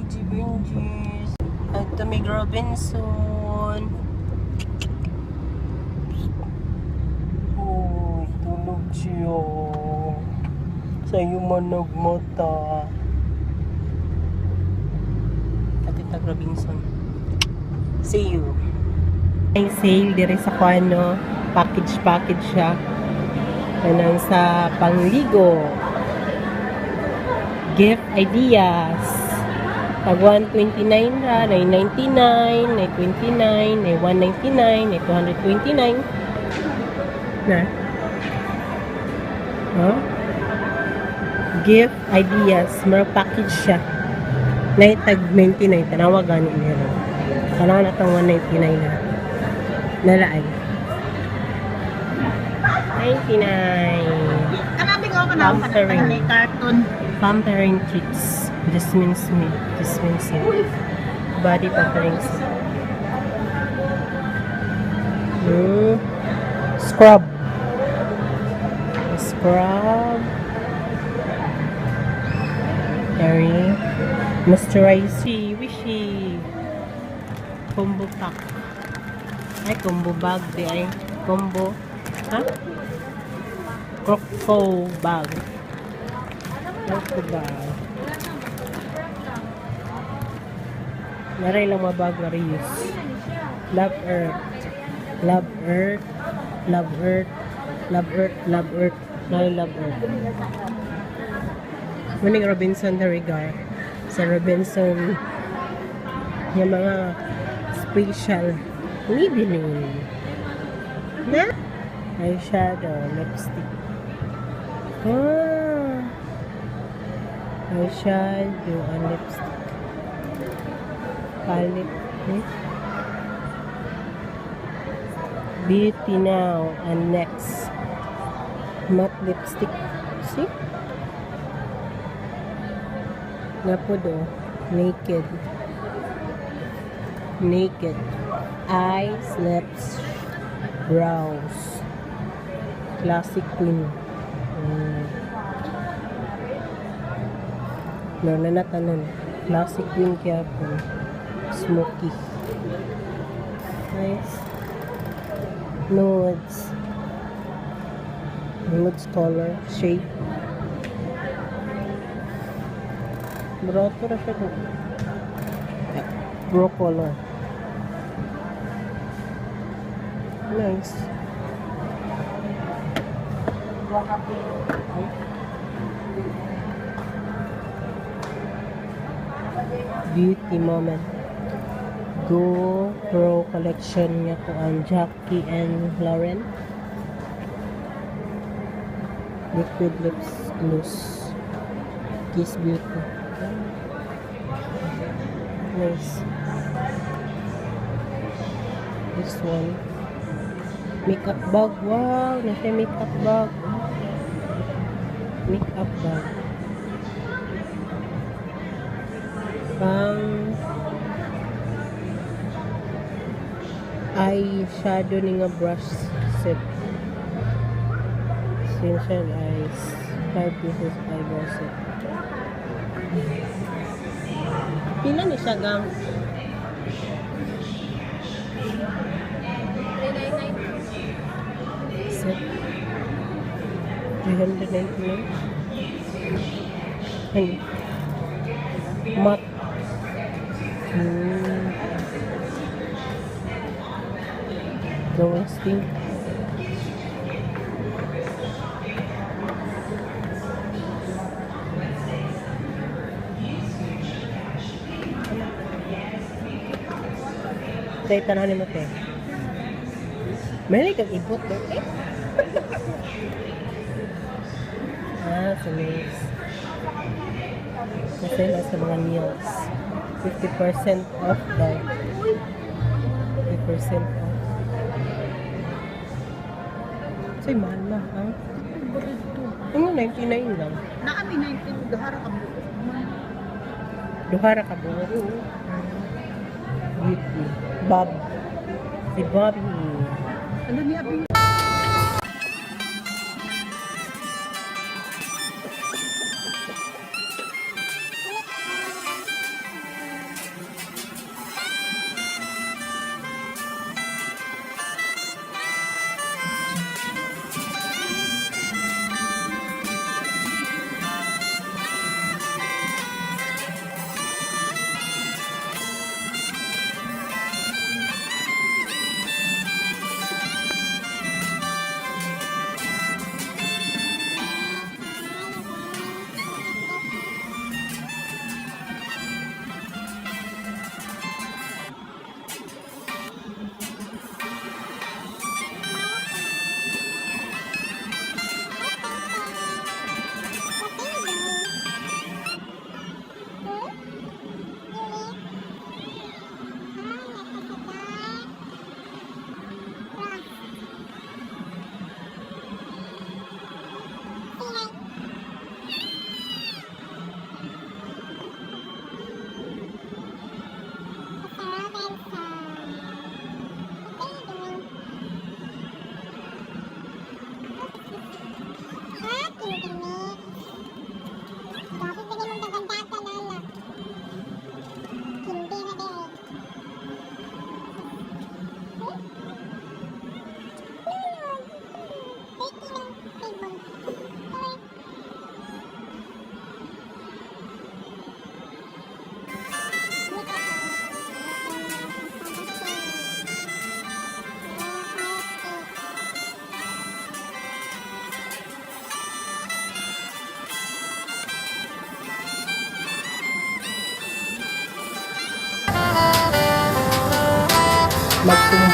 Benji Benjis. At Tommy Robinson. Oh, tulog siya. Sa'yo man nagmata. Tag Robinson. See you. May sale dire sa Kuano. Package siya. Ganun sa pangligo. Gift ideas. Pag 129 ra, 999, 929, 199, 229. Na. Huh? Gift ideas. May package siya. Na tag 99. Tanawa gani nila. Tanawa na itong 199 na. Nalaay. 99. Kanabing ako na ako Pampering. cartoon. Pampering treats. Jasmine Smith. Body pampering. Scrub. Very moisturize. Wishy. Combo pack. Ay, combo bag. Di ay. Combo. Ha? Croco bag. Naray lang mabag na reuse. Love Earth. Muning Robinson the Regar. Sa Robinson yung mga special Maybelline. Na? Eyeshadow, lipstick. Eyeshadow and lipstick. Palette. Beauty Now and Next. Matte lipstick. See? Napudo. Naked. Eyes, lips, brows. Classic Queen. Nanatanan. Classic Queen kaya po. Smoky. Nice. Nudes color. Shape. Broto na siya po. Bro color. Nice. Beauty Moment. Go Pro collection niya po ang Jackie and Lauren. Liquid lips gloss. Kiss Beauty. Nice. This one. Makeup bag. Wow! Nasa makeup bag. Makeup bag. Pang eyeshadow ni nga brush set. Essential eyes. 5 pieces eyebrow set. Pila ni siya gang? 399. Set. 399. Ano? Matte. Long lasting. Tay tanahan mo te. May kang ibot do eh. Nice. Kasi sa mga meals. 50% off daw. 50% off. Say, mahal na, ha? Ano, 99 lang. Naami 19, duhara ka buo. Duhara ka buo. Beauty. Bob. Si Bobby. Ano niya, Abi?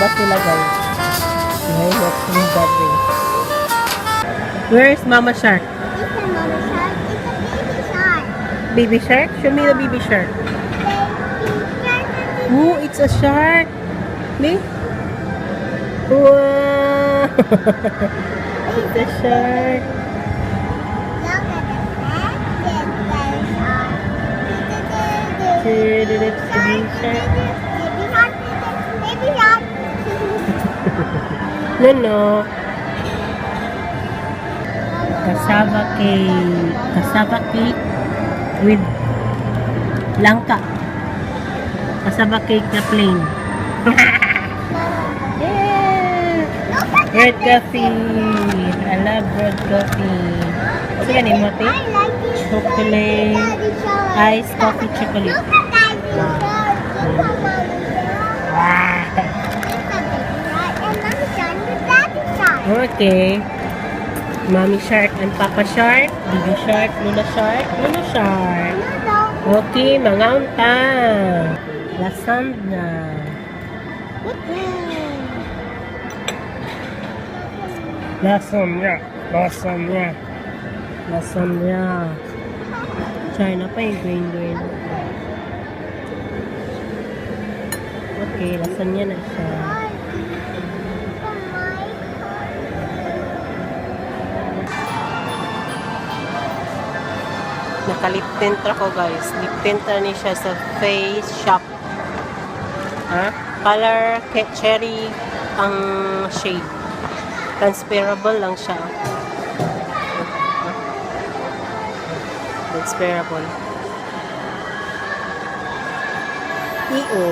Sumba sila guys. Ay, nagsumba din. Where's Mama Shark? It's a mama shark. It's a baby shark. Baby shark? Show me the baby shark. Baby shark. Oh, it's a shark. Me? Wow! It's a shark. Look at the back. There's a shark. Baby shark. Baby shark. Baby shark. No. Cassava cake. Cassava cake with langka. Cassava cake na plain. Yeah! Red coffee. I love red coffee. Sige ni mo, te? I like this. Chocolate. Daddy shark. Iced coffee chocolate. Look at Daddy shark. Look at Mommy shark. Wow! It's a baby shark. And Mommy shark with Daddy shark. Okay. Mommy shark and Papa shark. Baby shark, Lula shark, Lula shark. No. Okay, mga unta. Lasagna. Lasagna. Lasagna. Lasagna. China pa yung green. Okay, lasagna na siya. Naka-lip tint ako guys. Lip tint na ni siya sa Face Shop. Ha? Color cherry ang shade. Transferable lang siya. Transferable. Iyo.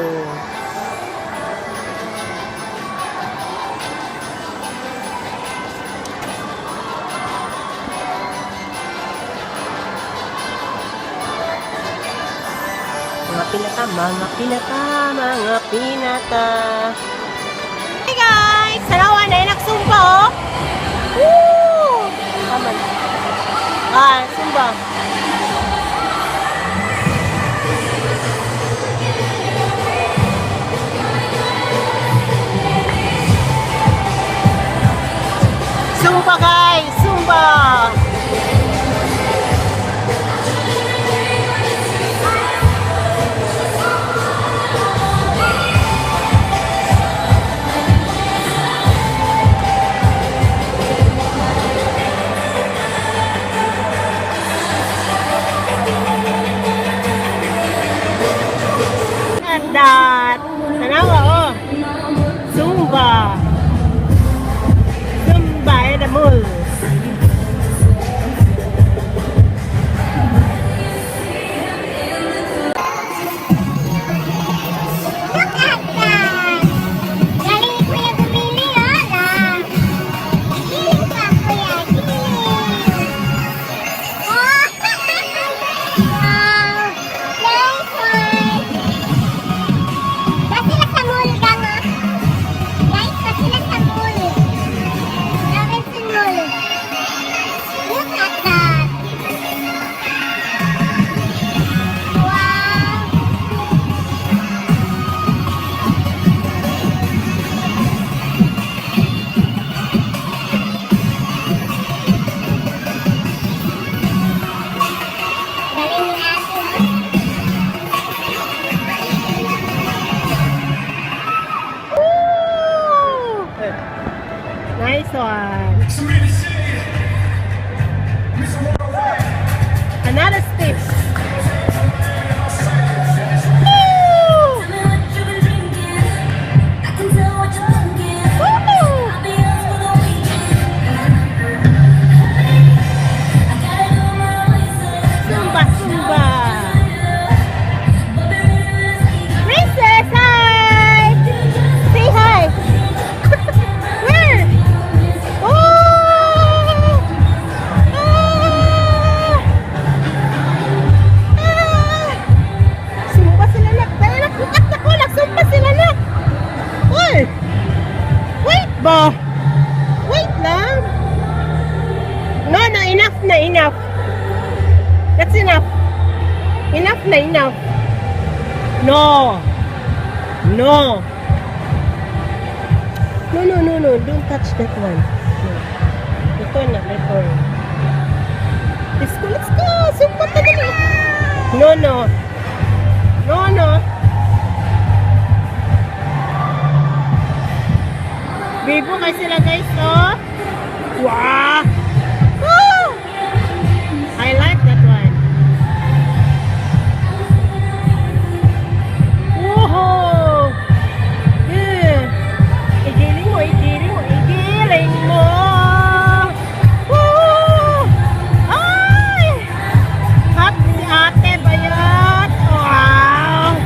Mga pinata. Hey guys! Sarawan na yung nagsumba oh! Woo! Tama na. Sumba. Sumba guys! Sumba! That tanawa oh Zumba at the mall. Look at that! Galing ni Kuya bumili, oh! Giling pa, Kuya. Giling! Oh! Wow! Nice one! Basta sila sa mall ka nga. Guys, basta sila sa mall. Robinson Mall. Look at that! Wow! Galing ni Ate, Woo! Nice one. Another step. Woo! Woo! Zumba, Zumba. Princess, hi! Say hi! Where? Oh! Ah! Ah! Sumba sila na. Kaya nakukat na ko. Nagsumba sila na. Uy! Wait ba? Wait lang. No, enough na, enough. That's enough. Enough na, enough. No. No. No. Don't touch that one. No. Ito na, ito. Let's go. Sumpa ka dali. No. Bibo kayo sila guys, oh. Wow. Woo! I like that one. Woohoo! Yeah. Igiling mo. Woo! Ay! Hot si ate bayat. Wow!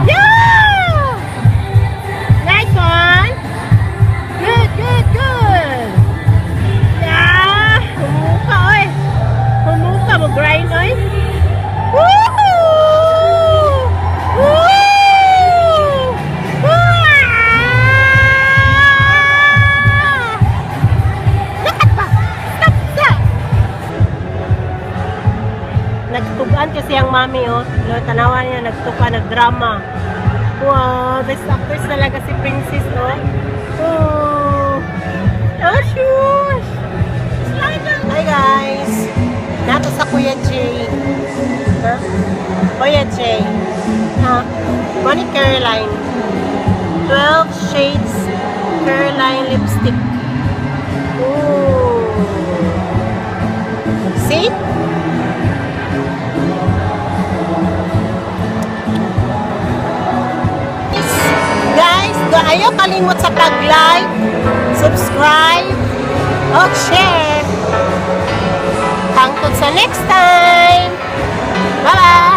Yeah! Nice one. Good. Yeah! Humuka, oy. Humuka mo, grind, oy. Woohoo! Woo! Nagtugan kasi ang mami, oh. Tanawan niya, nagtuka, nagdrama. Wow, best actress talaga si Princess, oh. Oh, shush! Hi guys! Nato sa Kuya Jay. Huh? Kuya Jay. Money Caroline. 12 shades Caroline lipstick. Ooh. See? Guys, ayaw kalimot sa pag-like, subscribe, o share. Hangtod sa next time. Bye-bye!